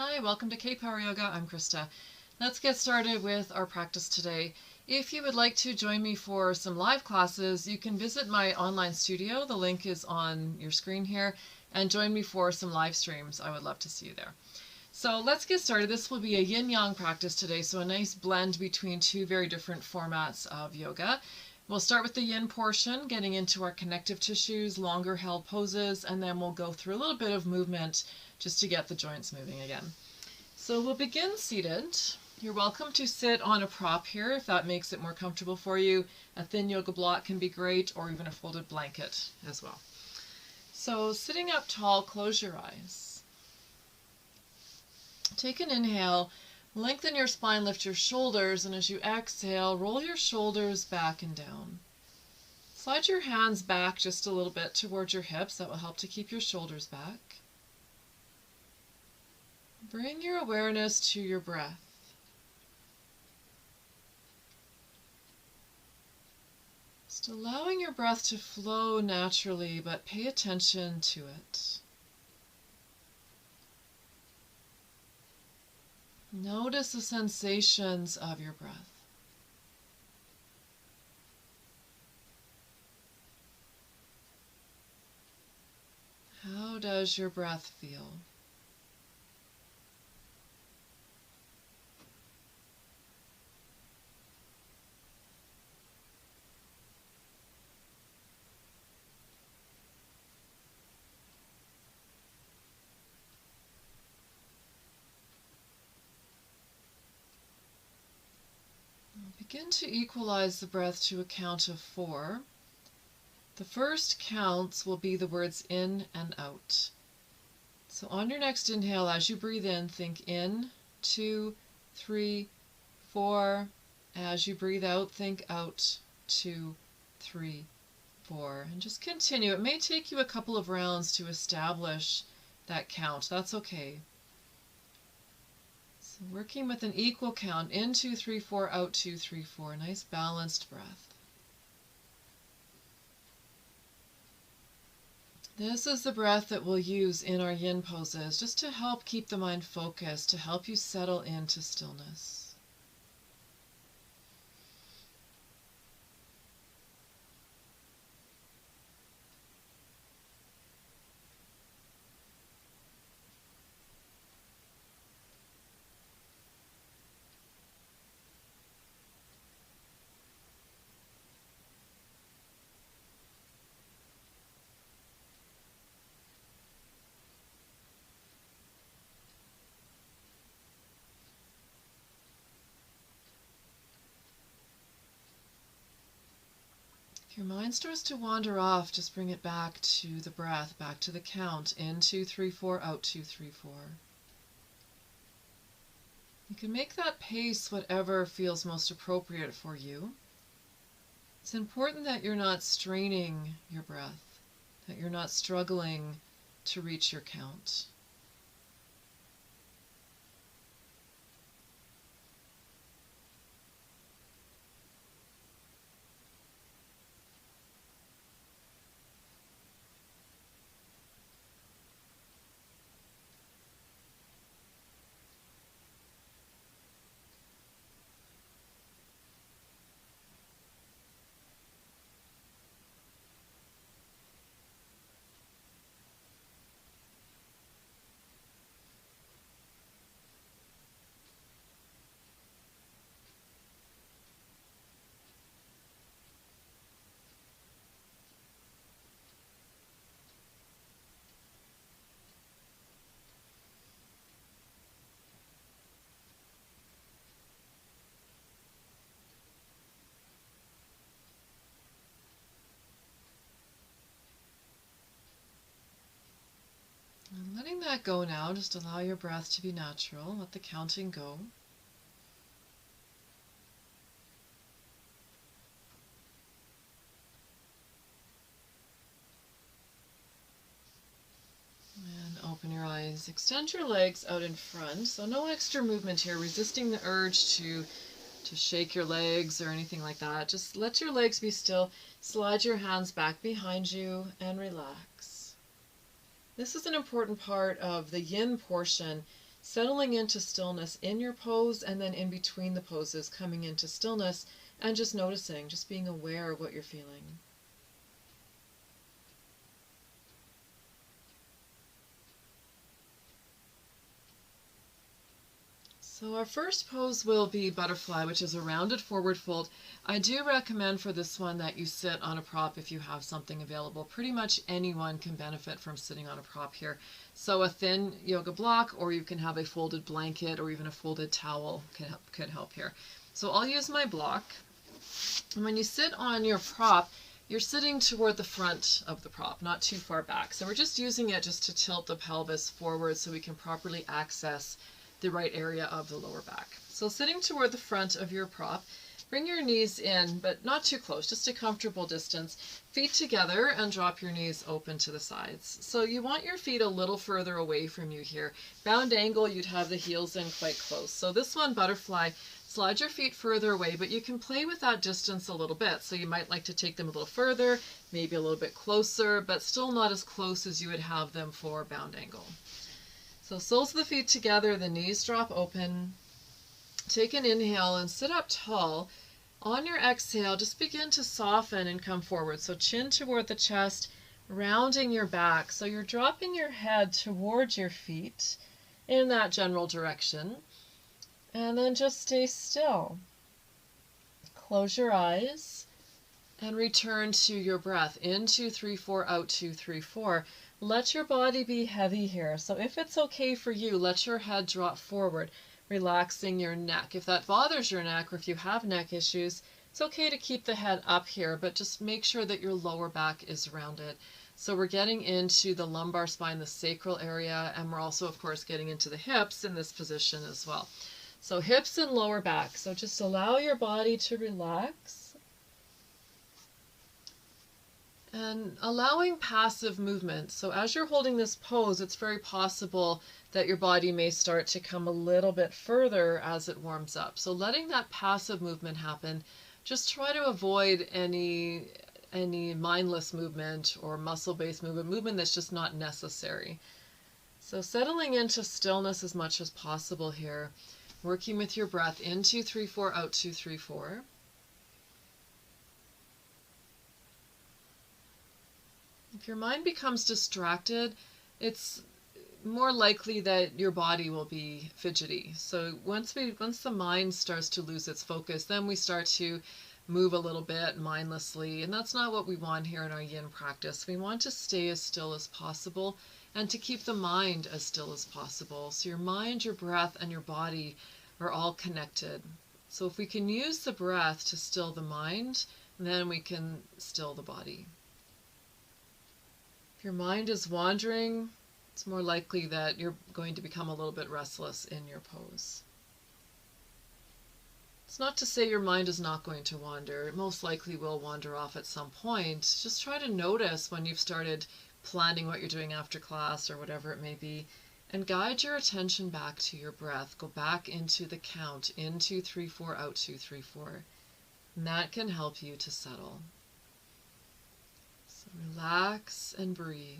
Hi, welcome to K-Power Yoga. I'm Krista. Let's get started with our practice today. If you would like to join me for some live classes, you can visit my online studio. The link is on your screen here, and join me for some live streams. I would love to see you there. So let's get started. This will be a Yin Yang practice today, so a nice blend between two very different formats of yoga. We'll start with the Yin portion, getting into our connective tissues, longer held poses, and then we'll go through a little bit of movement just to get the joints moving again. So we'll begin seated. You're welcome to sit on a prop here if that makes it more comfortable for you. A thin yoga block can be great, or even a folded blanket as well. So sitting up tall, close your eyes. Take an inhale, lengthen your spine, lift your shoulders, and as you exhale, roll your shoulders back and down. Slide your hands back just a little bit towards your hips. That will help to keep your shoulders back. Bring your awareness to your breath. Just allowing your breath to flow naturally, but pay attention to it. Notice the sensations of your breath. How does your breath feel? Begin to equalize the breath to a count of 4. The first counts will be the words in and out. So on your next inhale, as you breathe in, think in, 2, 3, 4. As you breathe out, think out, 2, 3, 4. And just continue. It may take you a couple of rounds to establish that count. That's okay. So working with an equal count, in 2, 3, 4, out 2, 3, 4. Nice balanced breath. This is the breath that we'll use in our Yin poses, just to help keep the mind focused, to help you settle into stillness. If your mind starts to wander off, just bring it back to the breath, back to the count. In 2, 3, 4, out 2, 3, 4. You can make that pace whatever feels most appropriate for you. It's important that you're not straining your breath, that you're not struggling to reach your count. And letting that go now, just allow your breath to be natural. Let the counting go. And open your eyes. Extend your legs out in front. So no extra movement here, resisting the urge to shake your legs or anything like that. Just let your legs be still. Slide your hands back behind you and relax. This is an important part of the Yin portion, settling into stillness in your pose, and then in between the poses, coming into stillness and just noticing, just being aware of what you're feeling. So our first pose will be butterfly, which is a rounded forward fold. I do recommend for this one that you sit on a prop if you have something available. Pretty much anyone can benefit from sitting on a prop here. So a thin yoga block, or you can have a folded blanket or even a folded towel could help here. So I'll use my block. And when you sit on your prop, you're sitting toward the front of the prop, not too far back. So we're just using it just to tilt the pelvis forward so we can properly access the right area of the lower back. So sitting toward the front of your prop, bring your knees in, but not too close, just a comfortable distance. Feet together and drop your knees open to the sides. So you want your feet a little further away from you here. Bound angle, you'd have the heels in quite close. So this one, butterfly, slide your feet further away, but you can play with that distance a little bit. So you might like to take them a little further, maybe a little bit closer, but still not as close as you would have them for bound angle. So soles of the feet together, the knees drop open. Take an inhale and sit up tall. On your exhale, just begin to soften and come forward. So chin toward the chest, rounding your back. So you're dropping your head towards your feet in that general direction. And then just stay still. Close your eyes and return to your breath. In 2, 3, 4, out 2, 3, 4. Let your body be heavy here. So if it's okay for you, let your head drop forward, relaxing your neck. If that bothers your neck, or if you have neck issues, it's okay to keep the head up here, but just make sure that your lower back is rounded. So we're getting into the lumbar spine, the sacral area, and we're also, of course, getting into the hips in this position as well. So hips and lower back. So just allow your body to relax. And allowing passive movement. So as you're holding this pose, it's very possible that your body may start to come a little bit further as it warms up. So letting that passive movement happen, just try to avoid any mindless movement or muscle-based movement that's just not necessary. So settling into stillness as much as possible here, working with your breath in 2, 3, 4, out 2, 3, 4. If your mind becomes distracted, it's more likely that your body will be fidgety. So once the mind starts to lose its focus, then we start to move a little bit mindlessly, and that's not what we want here in our yin practice. We want to stay as still as possible and to keep the mind as still as possible. So your mind, your breath, and your body are all connected. So if we can use the breath to still the mind, then we can still the body. If your mind is wandering, it's more likely that you're going to become a little bit restless in your pose. It's not to say your mind is not going to wander. It most likely will wander off at some point. Just try to notice when you've started planning what you're doing after class or whatever it may be, and guide your attention back to your breath. Go back into the count, in 2, 3, 4, out 2, 3, 4. And that can help you to settle. Relax and breathe.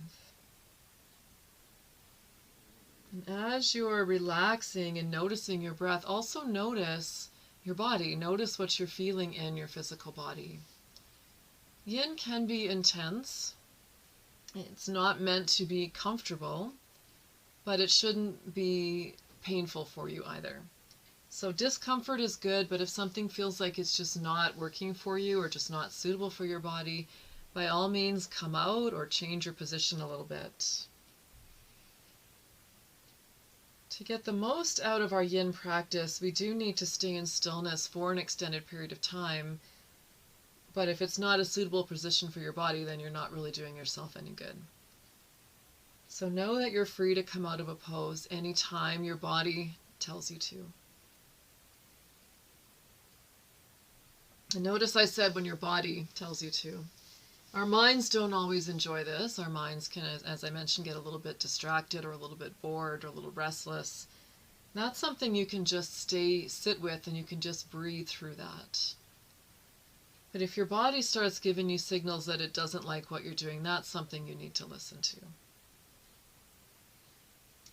And as you're relaxing and noticing your breath, also notice your body. Notice what you're feeling in your physical body. Yin can be intense. It's not meant to be comfortable, but it shouldn't be painful for you either. So discomfort is good, but if something feels like it's just not working for you or just not suitable for your body, by all means, come out or change your position a little bit. To get the most out of our yin practice, we do need to stay in stillness for an extended period of time. But if it's not a suitable position for your body, then you're not really doing yourself any good. So know that you're free to come out of a pose anytime your body tells you to. And notice I said when your body tells you to. Our minds don't always enjoy this. Our minds can, as I mentioned, get a little bit distracted or a little bit bored or a little restless. That's something you can just sit with, and you can just breathe through that. But if your body starts giving you signals that it doesn't like what you're doing, that's something you need to listen to.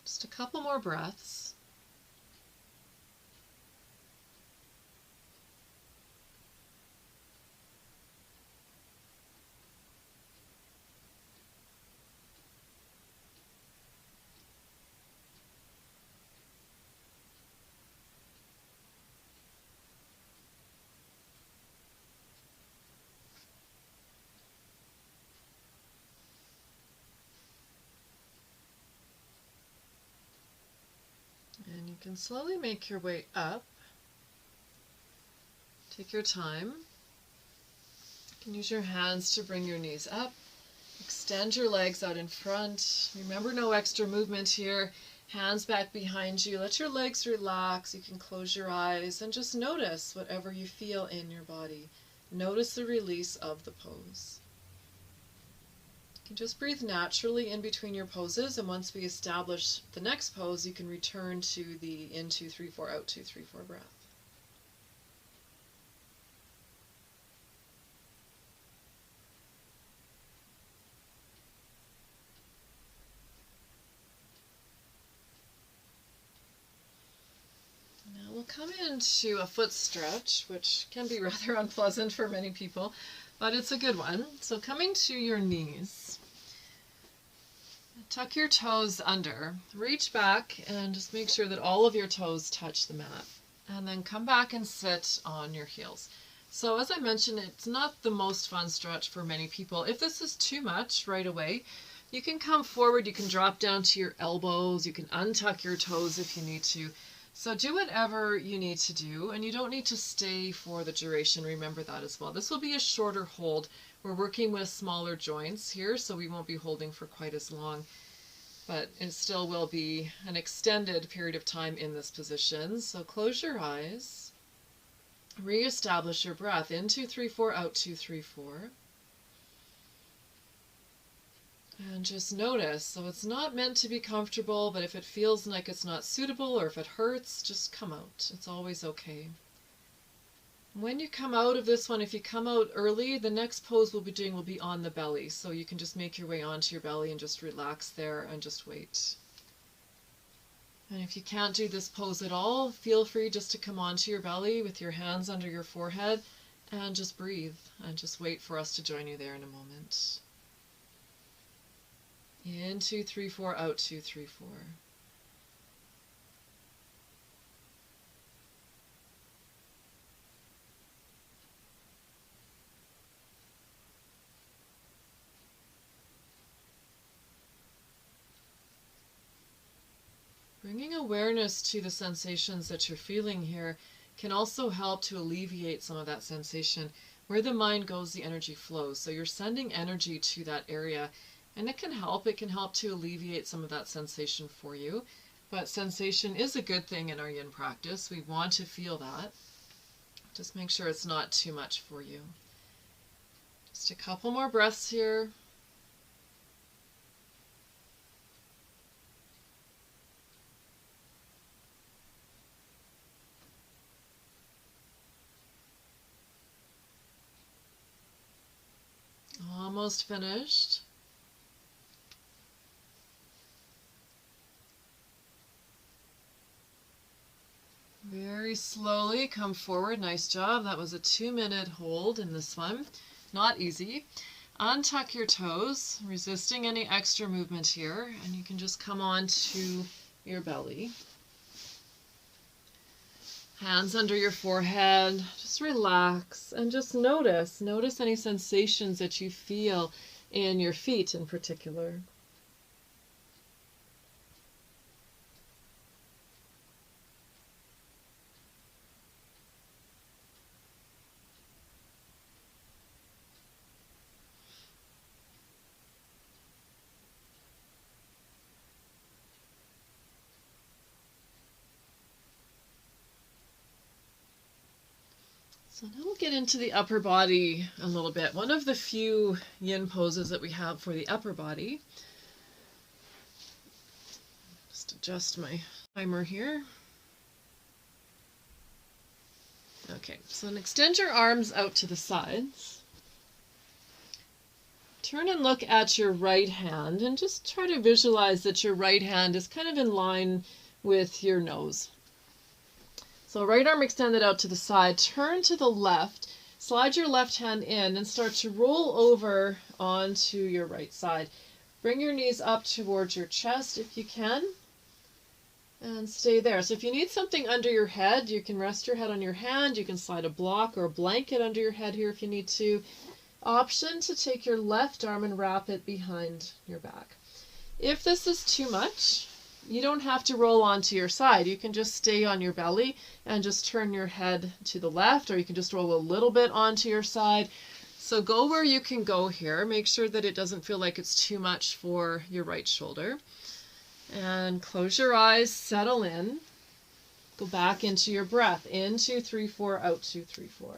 Just a couple more breaths. And you can slowly make your way up. Take your time. You can use your hands to bring your knees up. Extend your legs out in front. Remember, no extra movement here. Hands back behind you. Let your legs relax. You can close your eyes and just notice whatever you feel in your body. Notice the release of the pose. You can just breathe naturally in between your poses, and once we establish the next pose, you can return to the in 2, 3, 4, out 2, 3, 4 breath. We'll come into a foot stretch, which can be rather unpleasant for many people, but it's a good one. So coming to your knees, tuck your toes under, reach back and just make sure that all of your toes touch the mat, and then come back and sit on your heels. So as I mentioned, it's not the most fun stretch for many people. If this is too much right away, you can come forward, you can drop down to your elbows, you can untuck your toes if you need to. So do whatever you need to do, and you don't need to stay for the duration. Remember that as well. This will be a shorter hold. We're working with smaller joints here, so we won't be holding for quite as long, but it still will be an extended period of time in this position. So close your eyes, reestablish your breath. In 2, 3, 4, out 2, 3, 4. And just notice, so it's not meant to be comfortable, but if it feels like it's not suitable or if it hurts, just come out. It's always okay. When you come out of this one, if you come out early, the next pose we'll be doing will be on the belly. So you can just make your way onto your belly and just relax there and just wait. And if you can't do this pose at all, feel free just to come onto your belly with your hands under your forehead and just breathe and just wait for us to join you there in a moment. In 2, 3, 4, out 2, 3, 4. Bringing awareness to the sensations that you're feeling here can also help to alleviate some of that sensation. Where the mind goes, the energy flows. So you're sending energy to that area. And it can help to alleviate some of that sensation for you. But sensation is a good thing in our yin practice. We want to feel that. Just make sure it's not too much for you. Just a couple more breaths here. Almost finished. Very slowly come forward. Nice job. That was a 2-minute hold in this one. Not easy. Untuck your toes, resisting any extra movement here, and you can just come on to your belly. Hands under your forehead. Just relax and just notice. Notice any sensations that you feel in your feet in particular. So now we'll get into the upper body a little bit. One of the few yin poses that we have for the upper body. Just adjust my timer here. Okay, so extend your arms out to the sides. Turn and look at your right hand and just try to visualize that your right hand is kind of in line with your nose. So right arm extended out to the side, turn to the left, slide your left hand in and start to roll over onto your right side. Bring your knees up towards your chest if you can, and stay there. So if you need something under your head, you can rest your head on your hand, you can slide a block or a blanket under your head here if you need to. Option to take your left arm and wrap it behind your back. If this is too much, you don't have to roll onto your side. You can just stay on your belly and just turn your head to the left, or you can just roll a little bit onto your side. So go where you can go here. Make sure that it doesn't feel like it's too much for your right shoulder. And close your eyes, settle in. Go back into your breath. In 2, 3, 4, out 2, 3, 4.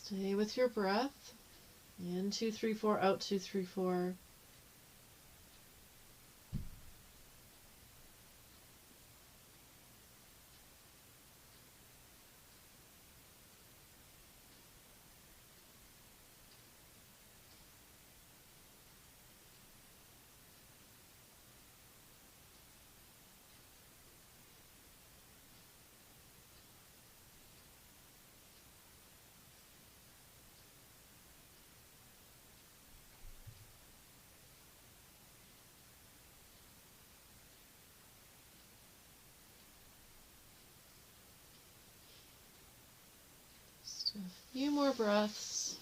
Stay with your breath. In 2, 3, 4, out 2, 3, 4. Just a few more breaths.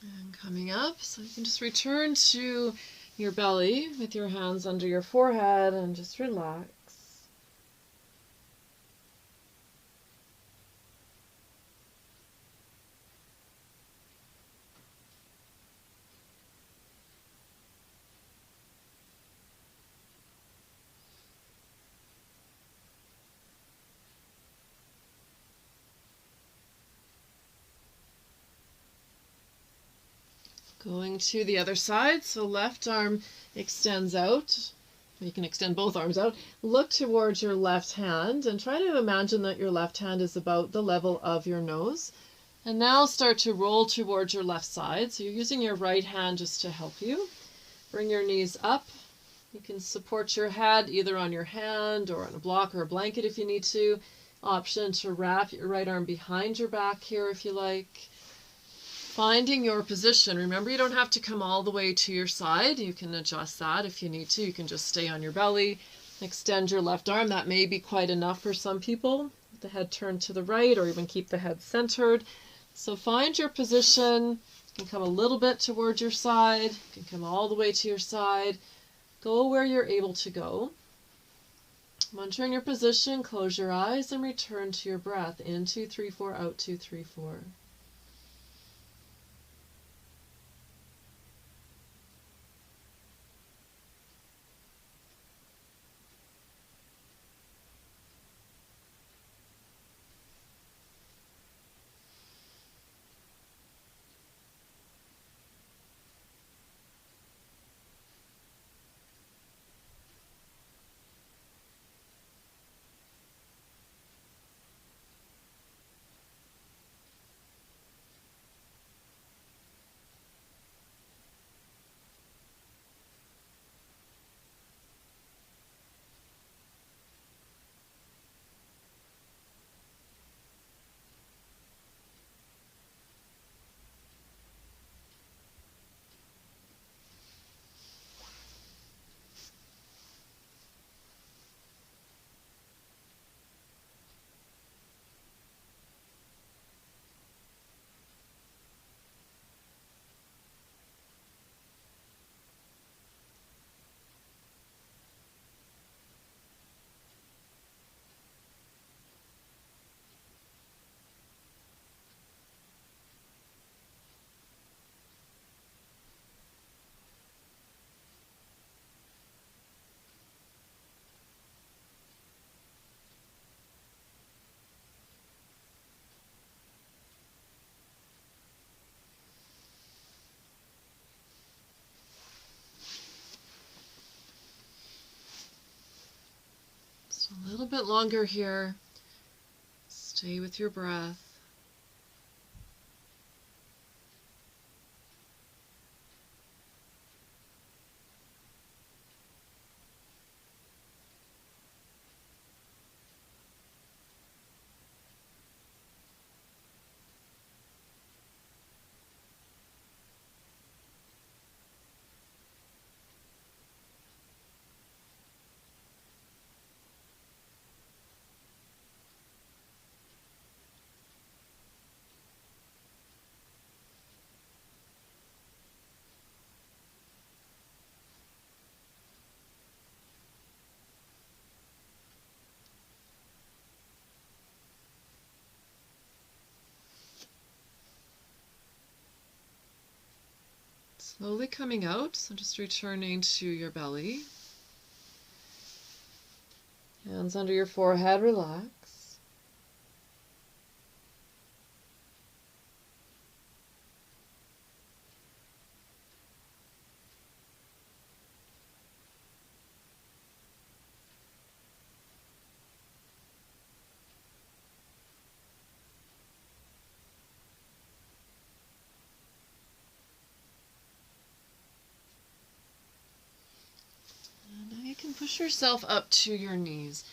And coming up, so you can just return to your belly with your hands under your forehead and just relax. Going to the other side, so left arm extends out. You can extend both arms out. Look towards your left hand and try to imagine that your left hand is about the level of your nose. And now start to roll towards your left side. So you're using your right hand just to help you. Bring your knees up. You can support your head either on your hand or on a block or a blanket if you need to. Option to wrap your right arm behind your back here if you like. Finding your position. Remember, you don't have to come all the way to your side. You can adjust that if you need to. You can just stay on your belly. Extend your left arm. That may be quite enough for some people. The head turned to the right, or even keep the head centered. So find your position. You can come a little bit towards your side. You can come all the way to your side. Go where you're able to go. Once you're in your position, close your eyes and return to your breath. In 2, 3, 4, out 2, 3, 4. A little bit longer here. Stay with your breath. Slowly coming out, so just returning to your belly. Hands under your forehead, relax. And now you can push yourself up to your knees.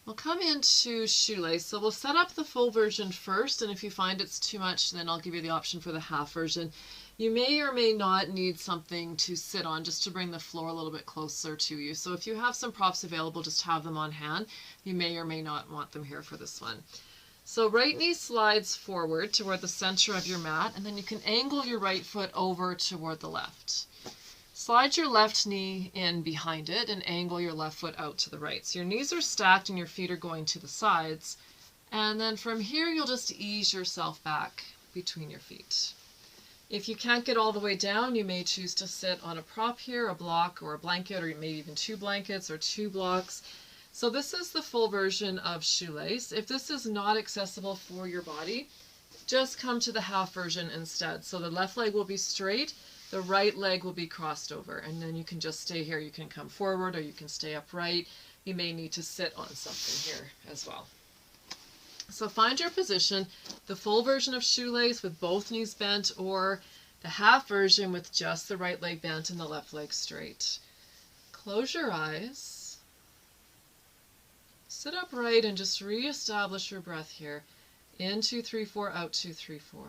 We'll come into shoelace, so we'll set up the full version first, and if you find it's too much, then I'll give you the option for the half version. You may or may not need something to sit on just to bring the floor a little bit closer to you. So if you have some props available, just have them on hand. You may or may not want them here for this one. So right knee slides forward toward the center of your mat, and then you can angle your right foot over toward the left. Slide your left knee in behind it and angle your left foot out to the right. So your knees are stacked and your feet are going to the sides. And then from here, you'll just ease yourself back between your feet. If you can't get all the way down, you may choose to sit on a prop here, a block or a blanket, or maybe even two blankets or two blocks. So this is the full version of shoelace. If this is not accessible for your body, just come to the half version instead. So the left leg will be straight, the right leg will be crossed over, and then you can just stay here. You can come forward or you can stay upright. You may need to sit on something here as well. So find your position, the full version of shoelace with both knees bent, or the half version with just the right leg bent and the left leg straight. Close your eyes. Sit upright and just reestablish your breath here. In 2, 3, 4, out 2, 3, 4.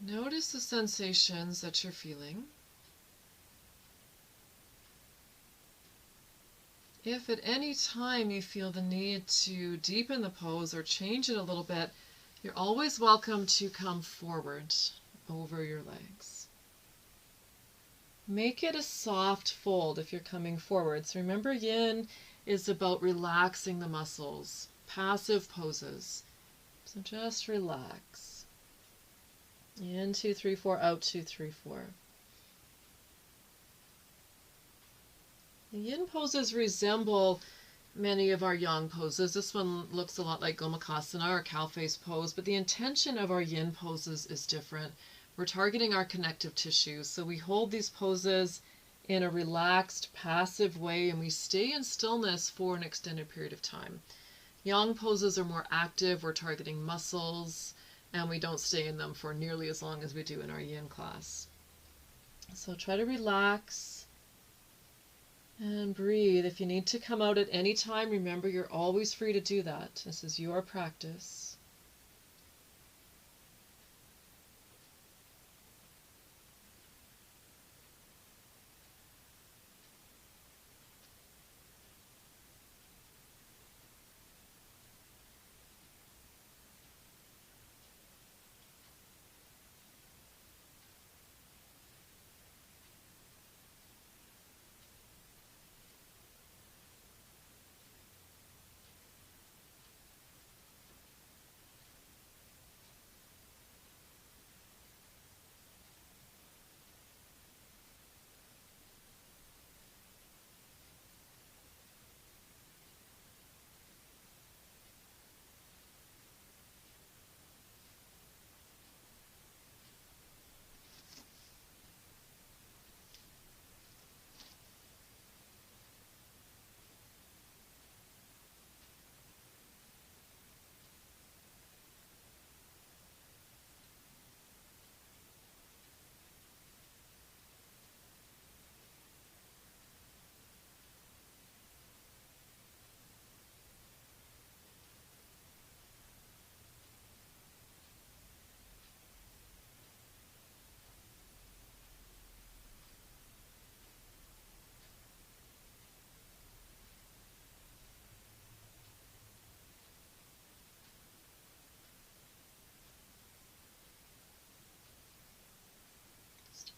Notice the sensations that you're feeling. If at any time you feel the need to deepen the pose or change it a little bit, you're always welcome to come forward over your legs. Make it a soft fold if you're coming forward. So remember, Yin is about relaxing the muscles, passive poses. So just relax. In 2, 3, 4, out 2, 3, 4. The Yin poses resemble many of our Yang poses. This one looks a lot like Gomukhasana or cow face pose, but the intention of our Yin poses is different. We're targeting our connective tissues, so we hold these poses in a relaxed, passive way, and we stay in stillness for an extended period of time. Yang poses are more active. We're targeting muscles, and we don't stay in them for nearly as long as we do in our Yin class. So try to relax and breathe. If you need to come out at any time, remember you're always free to do that. This is your practice.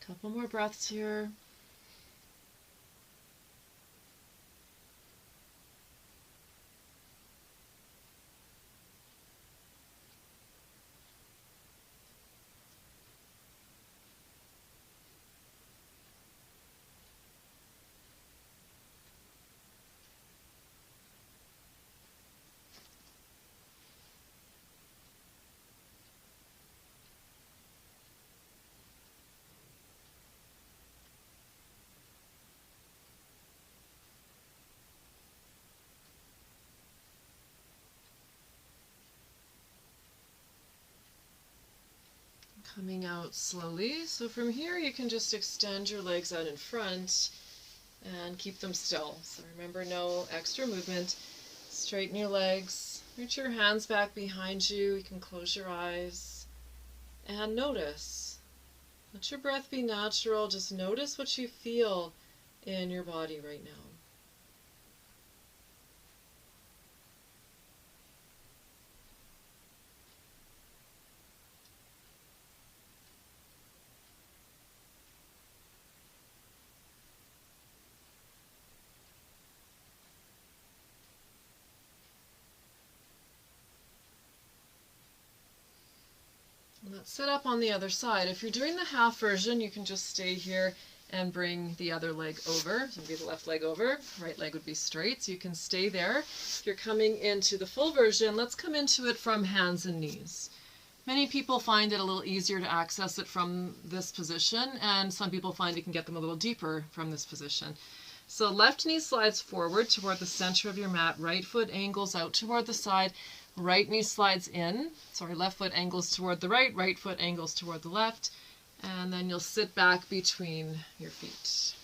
Couple more breaths here. Coming out slowly. So from here you can just extend your legs out in front and keep them still. So remember, no extra movement. Straighten your legs. Reach your hands back behind you. You can close your eyes and notice. Let your breath be natural. Just notice what you feel in your body right now. Let's sit up on the other side. If you're doing the half version, you can just stay here and bring the other leg over. So maybe the left leg over, right leg would be straight, so you can stay there. If you're coming into the full version, let's come into it from hands and knees. Many people find it a little easier to access it from this position, and some people find you can get them a little deeper from this position. So left knee slides forward toward the center of your mat, right foot angles out toward the side, right knee slides in, sorry, left foot angles toward the right, right foot angles toward the left, and then you'll sit back between your feet.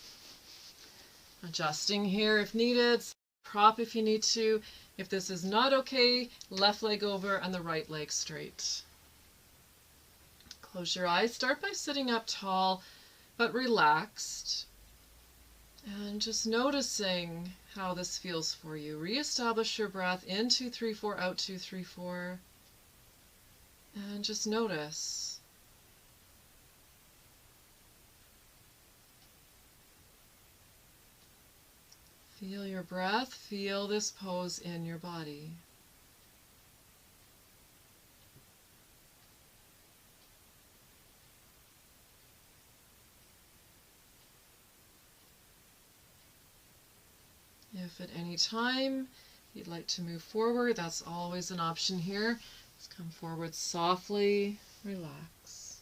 Adjusting here if needed, prop if you need to. If this is not okay, left leg over and the right leg straight. Close your eyes, start by sitting up tall but relaxed. And just noticing how this feels for you. Reestablish your breath in 2, 3, 4, out 2, 3, 4. And just notice. Feel your breath, feel this pose in your body. If at any time you'd like to move forward, that's always an option here. Just come forward softly, relax.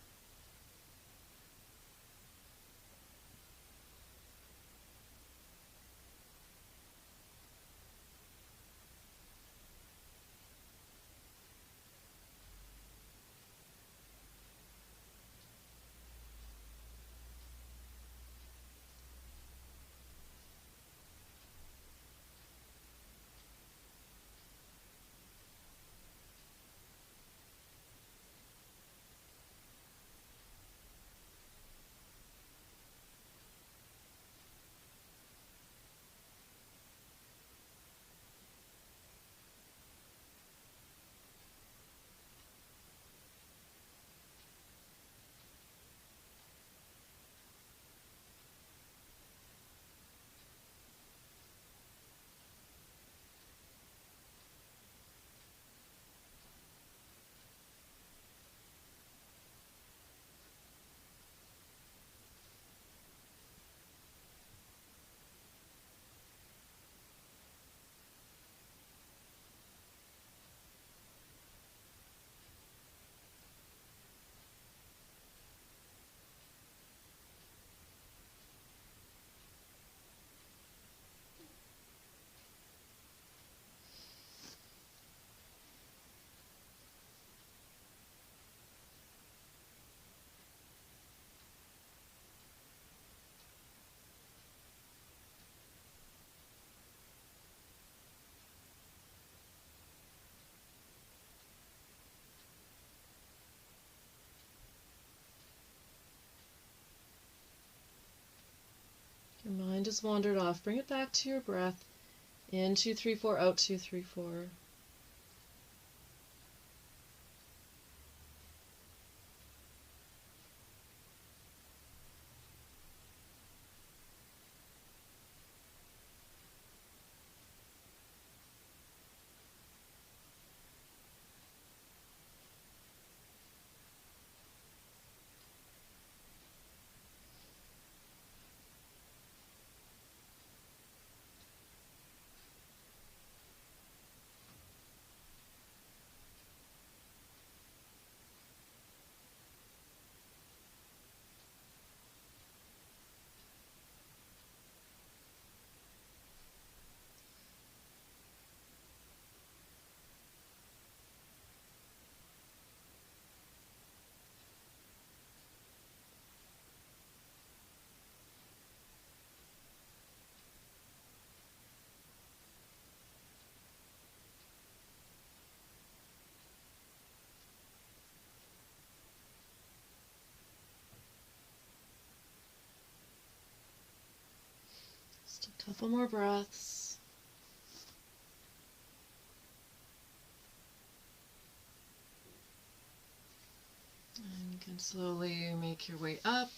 Your mind has wandered off. Bring it back to your breath. In 2, 3, 4, out 2, 3, 4. Couple more breaths. And you can slowly make your way up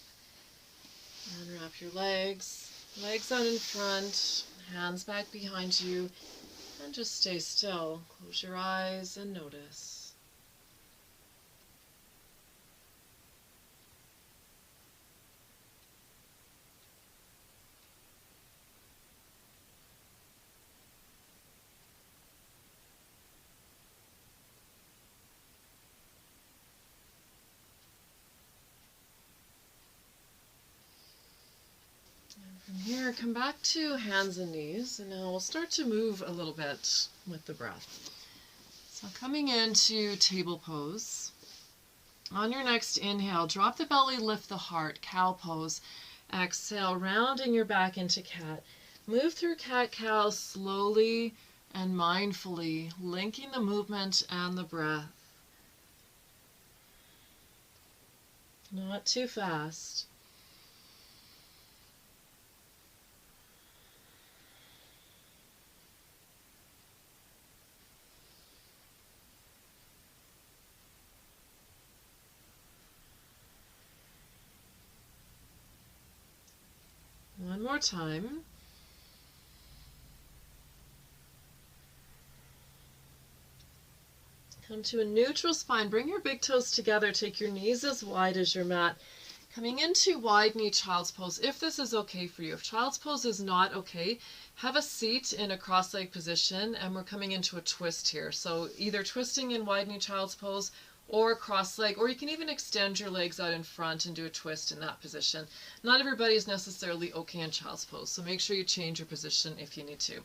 and wrap your legs. Legs out in front, hands back behind you, and just stay still. Close your eyes and notice. From here, come back to hands and knees, and now we'll start to move a little bit with the breath. So coming into table pose. On your next inhale, drop the belly, lift the heart, cow pose. Exhale, rounding your back into cat. Move through cat-cow slowly and mindfully, linking the movement and the breath. Not too fast. One more time. Come to a neutral spine. Bring your big toes together. Take your knees as wide as your mat. Coming into wide knee child's pose, if this is okay for you. If child's pose is not okay, have a seat in a cross-leg position, and we're coming into a twist here. So either twisting in wide knee child's pose or cross-leg, or you can even extend your legs out in front and do a twist in that position. Not everybody is necessarily okay in child's pose, so make sure you change your position if you need to.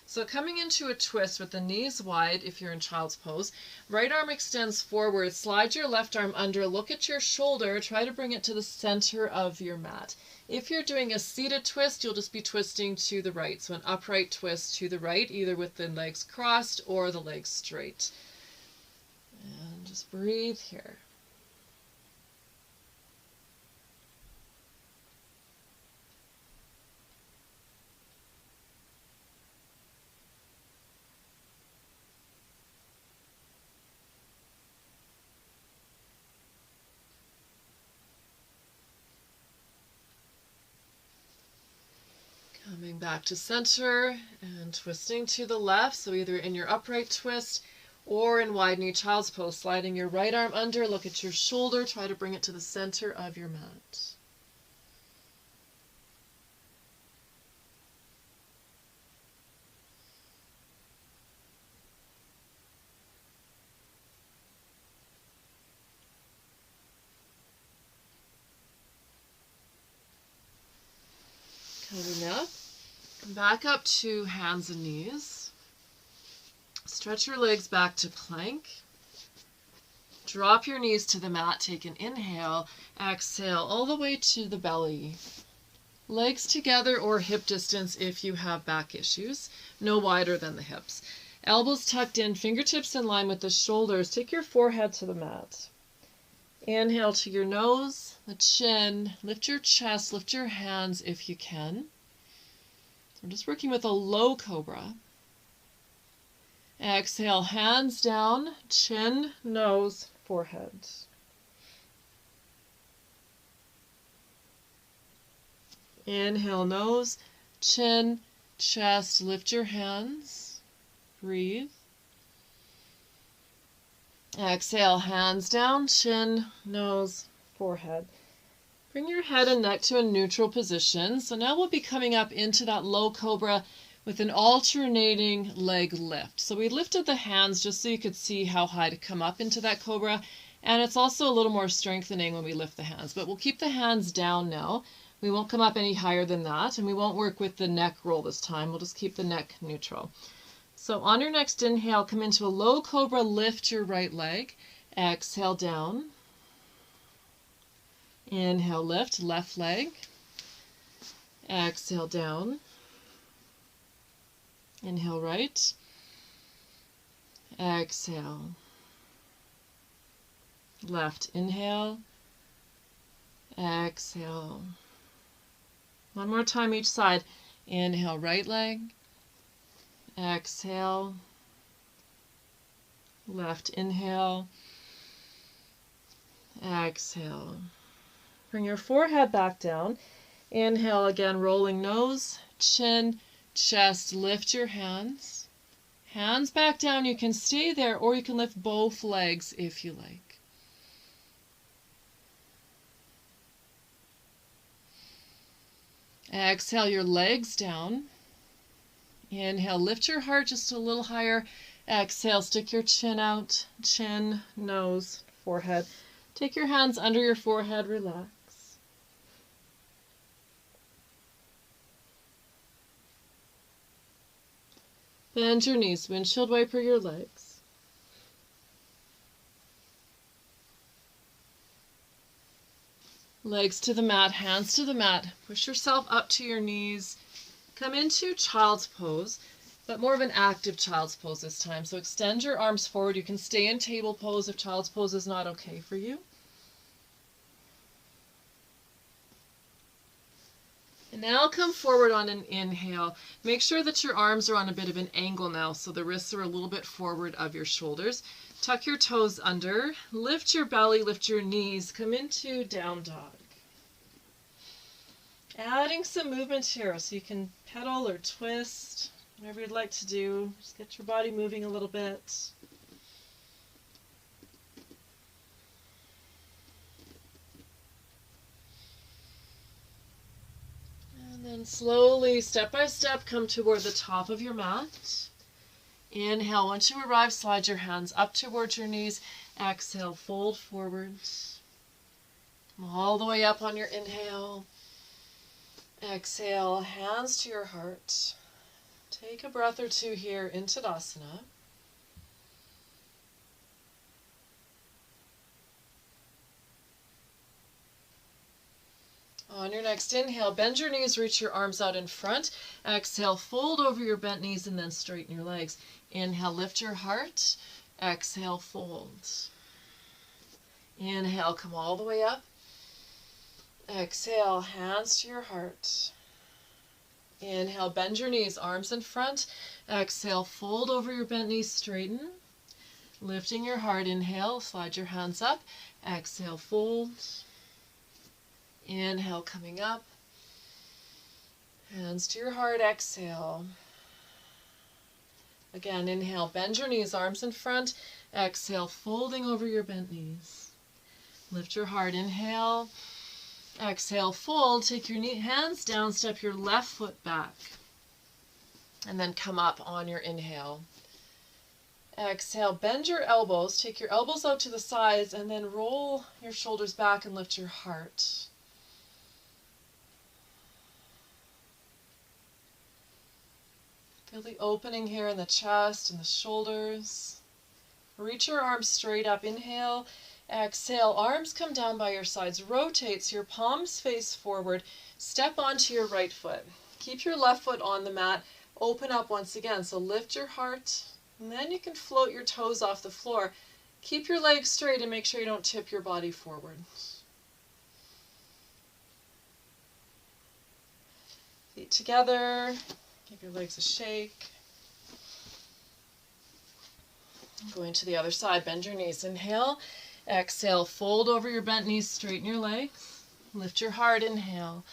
So coming into a twist with the knees wide if you're in child's pose, right arm extends forward, slide your left arm under, look at your shoulder, try to bring it to the center of your mat. If you're doing a seated twist, you'll just be twisting to the right, so an upright twist to the right, either with the legs crossed or the legs straight. And just breathe here. Coming back to center and twisting to the left, so either in your upright twist or in wide knee child's pose, sliding your right arm under, look at your shoulder, try to bring it to the center of your mat. Coming up, back up to hands and knees. Stretch your legs back to plank. Drop your knees to the mat. Take an inhale. Exhale all the way to the belly. Legs together or hip distance if you have back issues. No wider than the hips. Elbows tucked in, fingertips in line with the shoulders. Take your forehead to the mat. Inhale to your nose, the chin, lift your chest, lift your hands if you can. We're just working with a low cobra. Exhale, hands down, chin, nose, forehead. Inhale, nose, chin, chest, lift your hands, breathe. Exhale, hands down, chin, nose, forehead. Bring your head and neck to a neutral position. So now we'll be coming up into that low cobra with an alternating leg lift. So we lifted the hands just so you could see how high to come up into that cobra. And it's also a little more strengthening when we lift the hands. But we'll keep the hands down now. We won't come up any higher than that. And we won't work with the neck roll this time. We'll just keep the neck neutral. So on your next inhale, come into a low cobra, lift your right leg. Exhale down. Inhale, lift, left leg. Exhale down. Inhale, right. Exhale. Left, inhale. Exhale. One more time each side. Inhale, right leg. Exhale. Left inhale. Exhale. Bring your forehead back down. Inhale again, rolling nose, chin, chest. Lift your hands. Hands back down. You can stay there or you can lift both legs if you like. Exhale your legs down. Inhale, lift your heart just a little higher. Exhale, stick your chin out. Chin, nose, forehead. Take your hands under your forehead, relax. Bend your knees, windshield wiper your legs. Legs to the mat, hands to the mat. Push yourself up to your knees. Come into child's pose, but more of an active child's pose this time. So extend your arms forward. You can stay in table pose if child's pose is not okay for you. And now come forward on an inhale. Make sure that your arms are on a bit of an angle now, so the wrists are a little bit forward of your shoulders. Tuck your toes under, lift your belly, lift your knees, come into down dog. Adding some movement here, so you can pedal or twist, whatever you'd like to do. Just get your body moving a little bit. And then slowly, step by step, come toward the top of your mat. Inhale. Once you arrive, slide your hands up towards your knees. Exhale, fold forward. Come all the way up on your inhale. Exhale, hands to your heart. Take a breath or two here in Tadasana. On your next inhale, bend your knees, reach your arms out in front. Exhale, fold over your bent knees and then straighten your legs. Inhale, lift your heart. Exhale, fold. Inhale, come all the way up. Exhale, hands to your heart. Inhale, bend your knees, arms in front. Exhale, fold over your bent knees, straighten. Lifting your heart, inhale, slide your hands up. Exhale, fold. Inhale, coming up. Hands to your heart, exhale. Again, inhale, bend your knees, arms in front. Exhale, folding over your bent knees. Lift your heart, inhale. Exhale, fold. Take your hands down, step your left foot back. And then come up on your inhale. Exhale, bend your elbows. Take your elbows out to the sides and then roll your shoulders back and lift your heart. Feel the opening here in the chest and the shoulders. Reach your arms straight up. Inhale. Exhale. Arms come down by your sides. Rotate so your palms face forward. Step onto your right foot. Keep your left foot on the mat. Open up once again. So lift your heart. And then you can float your toes off the floor. Keep your legs straight and make sure you don't tip your body forward. Feet together. Give your legs a shake. Going to the other side, bend your knees. Inhale, exhale, fold over your bent knees, straighten your legs. Lift your heart, inhale.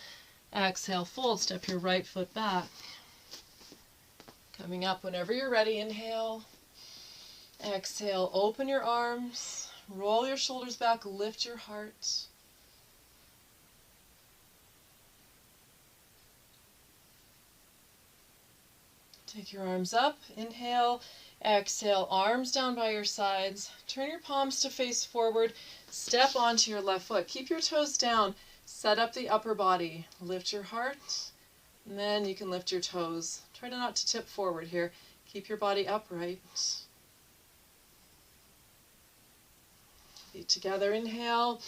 Exhale, fold, step your right foot back. Coming up whenever you're ready, inhale. Exhale, open your arms, roll your shoulders back, lift your heart. Take your arms up, inhale, exhale, arms down by your sides. Turn your palms to face forward, step onto your left foot. Keep your toes down, set up the upper body. Lift your heart, and then you can lift your toes. Try not to tip forward here. Keep your body upright. Feet together, inhale.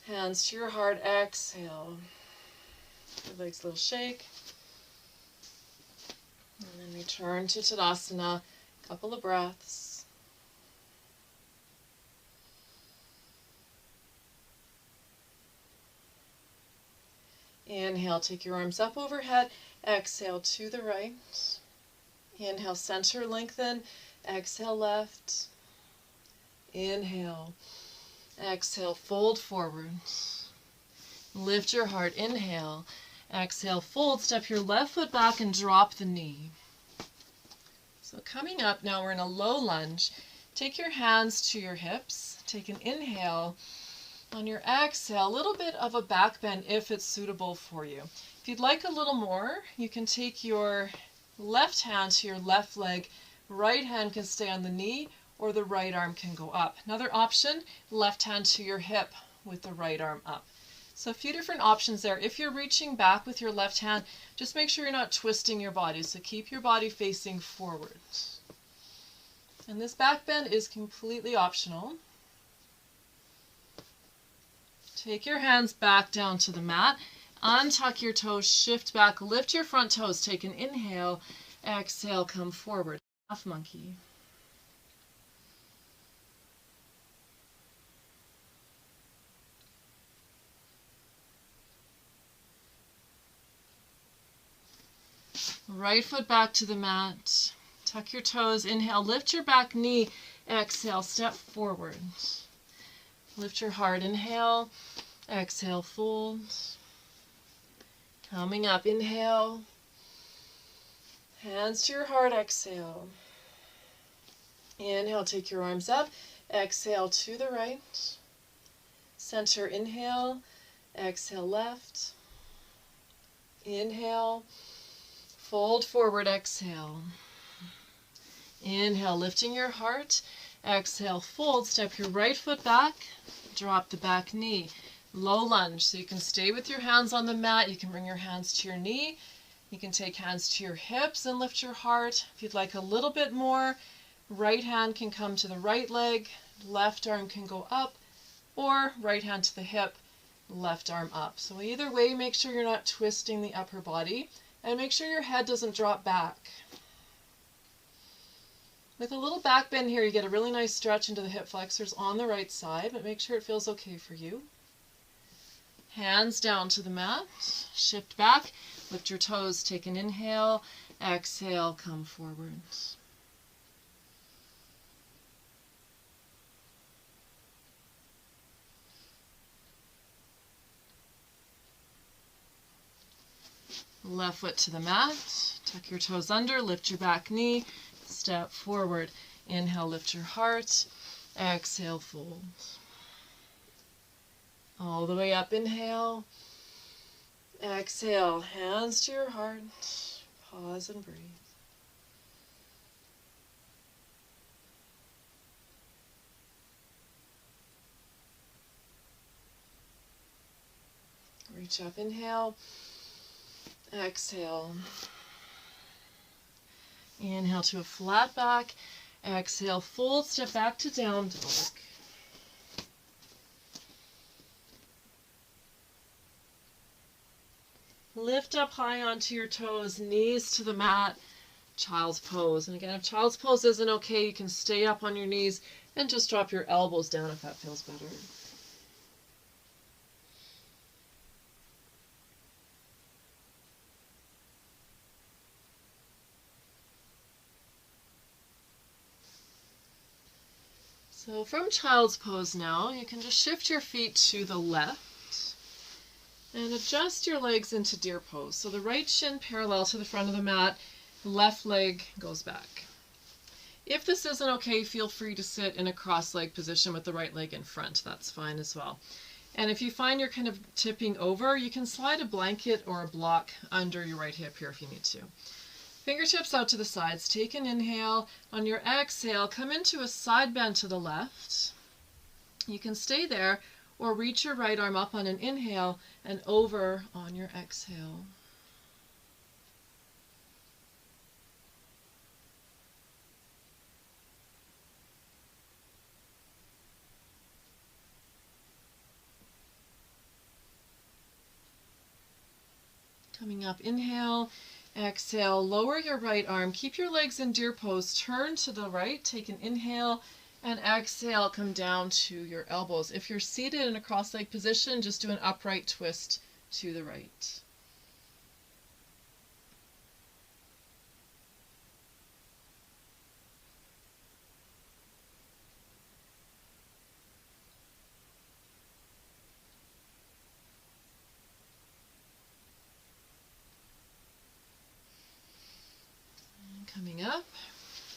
Hands to your heart, exhale. Your legs a little shake. And then return to Tadasana, a couple of breaths. Inhale, take your arms up overhead. Exhale to the right. Inhale, center, lengthen. Exhale, left. Inhale. Exhale, fold forward. Lift your heart. Inhale. Exhale, fold. Step your left foot back and drop the knee. So coming up now, we're in a low lunge. Take your hands to your hips. Take an inhale. On your exhale, a little bit of a back bend if it's suitable for you. If you'd like a little more, you can take your left hand to your left leg. Right hand can stay on the knee, or the right arm can go up. Another option, left hand to your hip with the right arm up. So a few different options there. If you're reaching back with your left hand, just make sure you're not twisting your body. So keep your body facing forward. And this back bend is completely optional. Take your hands back down to the mat. Untuck your toes, shift back, lift your front toes. Take an inhale, exhale, come forward. Half monkey. Right foot back to the mat. Tuck your toes. Inhale, lift your back knee. Exhale, step forward. Lift your heart. Inhale. Exhale, fold. Coming up, inhale. Hands to your heart. Exhale. Inhale, take your arms up. Exhale to the right. Center, inhale. Exhale, left. Inhale. Fold forward, exhale. Inhale, lifting your heart. Exhale, fold. Step your right foot back. Drop the back knee. Low lunge. So you can stay with your hands on the mat. You can bring your hands to your knee. You can take hands to your hips and lift your heart. If you'd like a little bit more, right hand can come to the right leg. Left arm can go up. Or right hand to the hip. Left arm up. So either way, make sure you're not twisting the upper body. And make sure your head doesn't drop back. With a little back bend here, you get a really nice stretch into the hip flexors on the right side, but make sure it feels okay for you. Hands down to the mat, shift back, lift your toes, take an inhale, exhale, come forward. Left foot to the mat, tuck your toes under, lift your back knee, step forward. Inhale, lift your heart, exhale, fold. All the way up, inhale, exhale, hands to your heart, pause and breathe. Reach up, inhale. Exhale. Inhale to a flat back. Exhale, fold, step back to down dog. Lift up high onto your toes, knees to the mat, child's pose. And again, if child's pose isn't okay, you can stay up on your knees and just drop your elbows down if that feels better. So from child's pose now, you can just shift your feet to the left and adjust your legs into deer pose. So the right shin parallel to the front of the mat, left leg goes back. If this isn't okay, feel free to sit in a cross-leg position with the right leg in front. That's fine as well. And if you find you're kind of tipping over, you can slide a blanket or a block under your right hip here if you need to. Fingertips out to the sides. Take an inhale. On your exhale, come into a side bend to the left. You can stay there or reach your right arm up on an inhale and over on your exhale. Coming up, inhale. Exhale, lower your right arm, keep your legs in deer pose, turn to the right, take an inhale, and exhale, come down to your elbows. If you're seated in a cross-leg position, just do an upright twist to the right. And coming up,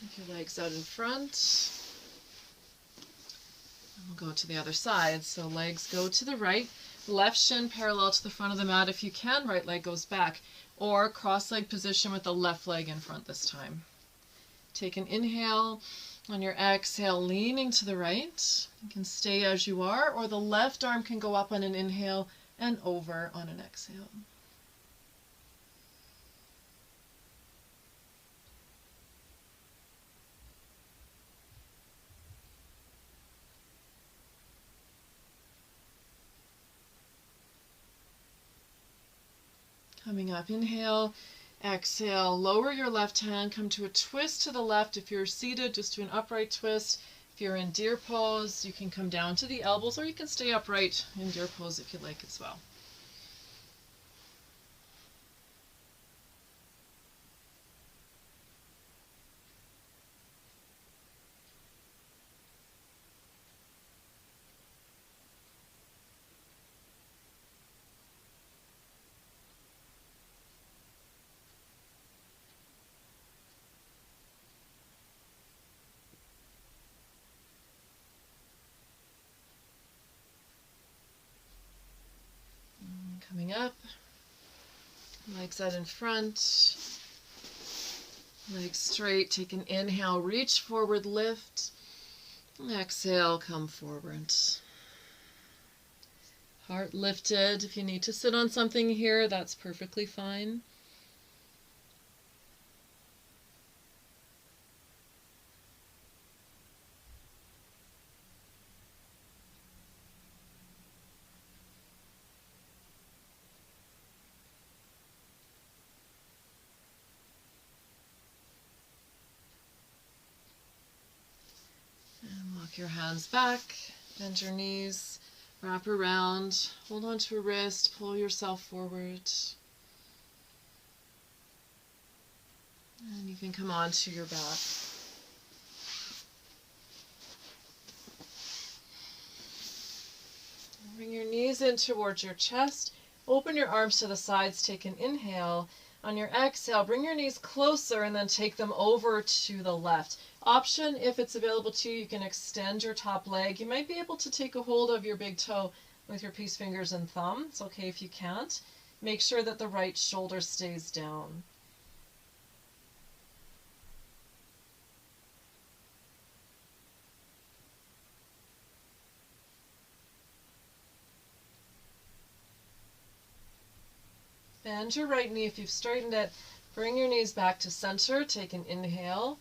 take your legs out in front. And we'll go to the other side. So legs go to the right, left shin parallel to the front of the mat if you can, right leg goes back. Or cross-leg position with the left leg in front this time. Take an inhale. On your exhale, leaning to the right. You can stay as you are, or the left arm can go up on an inhale and over on an exhale. Coming up, inhale. Exhale, lower your left hand, come to a twist to the left. If you're seated, just do an upright twist. If you're in deer pose, you can come down to the elbows, or you can stay upright in deer pose if you like as well. Coming up, legs out in front, legs straight. Take an inhale, reach forward, lift. Exhale, come forward. Heart lifted. If you need to sit on something here, that's perfectly fine. Walk your hands back, bend your knees, wrap around, hold on to a wrist, pull yourself forward. And you can come on to your back. Bring your knees in towards your chest, open your arms to the sides, take an inhale. On your exhale, bring your knees closer and then take them over to the left. Option, if it's available to you, you can extend your top leg. You might be able to take a hold of your big toe with your peace fingers and thumb. It's okay if you can't. Make sure that the right shoulder stays down. Bend your right knee if you've straightened it. Bring your knees back to center. Take an inhale.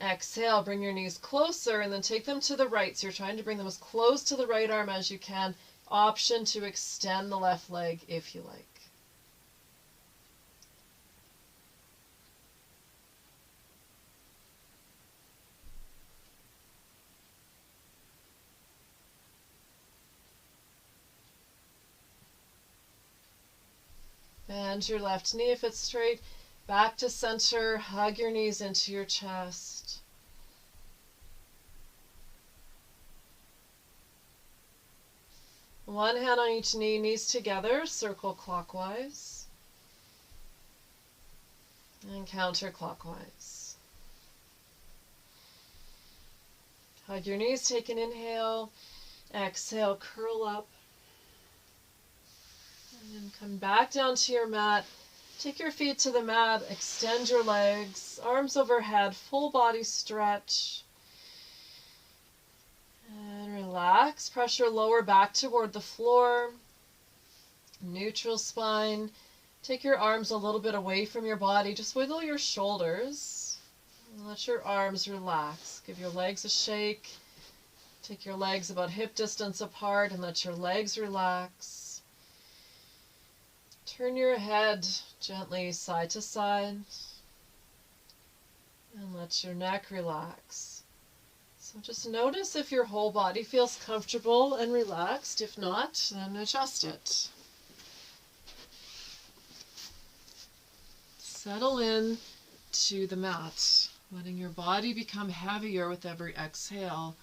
Exhale, bring your knees closer and then take them to the right. So you're trying to bring them as close to the right arm as you can. Option to extend the left leg if you like. Bend your left knee if it's straight. Back to center. Hug your knees into your chest. One hand on each knee, knees together, circle clockwise and counterclockwise. Hug your knees, take an inhale. Exhale, curl up. And then come back down to your mat. Take your feet to the mat, extend your legs, arms overhead, full body stretch. And relax, pressure lower back toward the floor. Neutral spine. Take your arms a little bit away from your body. Just wiggle your shoulders. And let your arms relax. Give your legs a shake. Take your legs about hip distance apart and let your legs relax. Turn your head gently side to side and let your neck relax. So just notice if your whole body feels comfortable and relaxed. If not, then adjust it. Settle in to the mat, letting your body become heavier with every exhale.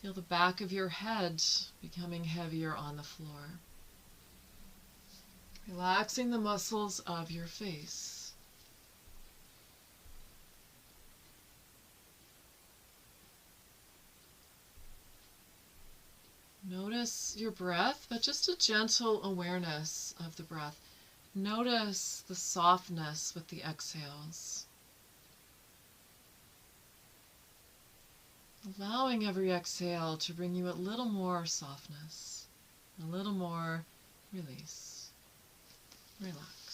Feel the back of your head becoming heavier on the floor. Relaxing the muscles of your face. your breath, but just a gentle awareness of the breath. Notice the softness with the exhales. Allowing every exhale to bring you a little more softness, a little more release. Relax.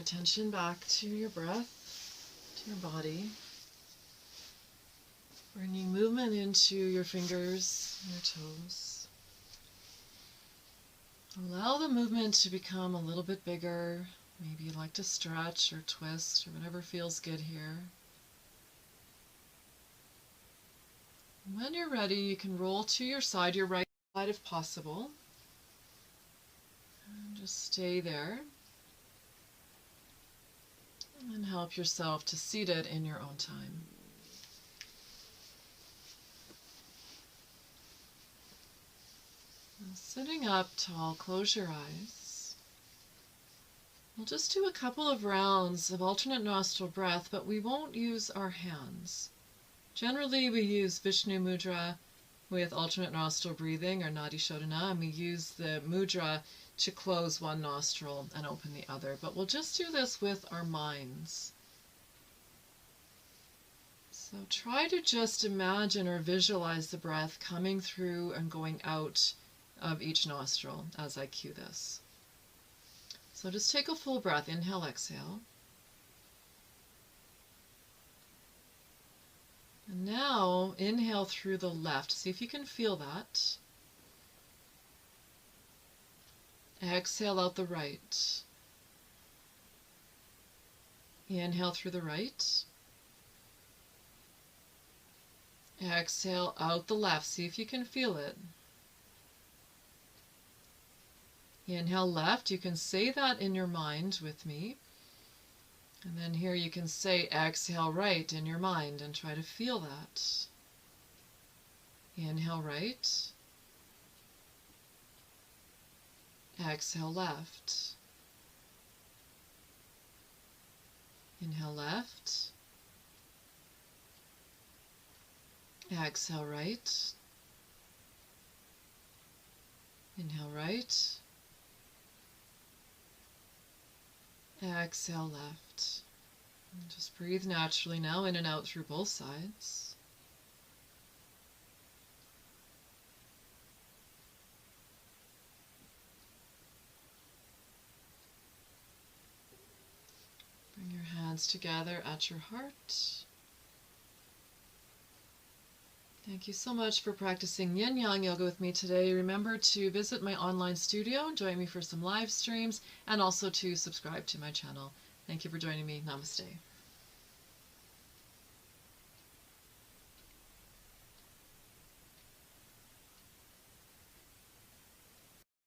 attention back to your breath, to your body. Bringing movement into your fingers and your toes. Allow the movement to become a little bit bigger. Maybe you like to stretch or twist or whatever feels good here. When you're ready, you can roll to your side, your right side if possible. And just stay there. And then help yourself to seat it in your own time. Now, sitting up tall, close your eyes. We'll just do a couple of rounds of alternate nostril breath, but we won't use our hands. Generally, we use Vishnu Mudra with alternate nostril breathing, or Nadi Shodhana, and we use the mudra to close one nostril and open the other. But we'll just do this with our minds. So try to just imagine or visualize the breath coming through and going out of each nostril as I cue this. So just take a full breath. Inhale, exhale. And now inhale through the left. See if you can feel that. Exhale out the right. Inhale through the right. Exhale out the left. See if you can feel it. Inhale left. You can say that in your mind with me. And then here you can say exhale right in your mind and try to feel that. Inhale right. Exhale left. Inhale left. Exhale right. Inhale right. Exhale left. And just breathe naturally now, in and out through both sides. Bring your hands together at your heart. Thank you so much for practicing Yin Yang Yoga with me today. Remember to visit my online studio, join me for some live streams, and also to subscribe to my channel. Thank you for joining me. Namaste.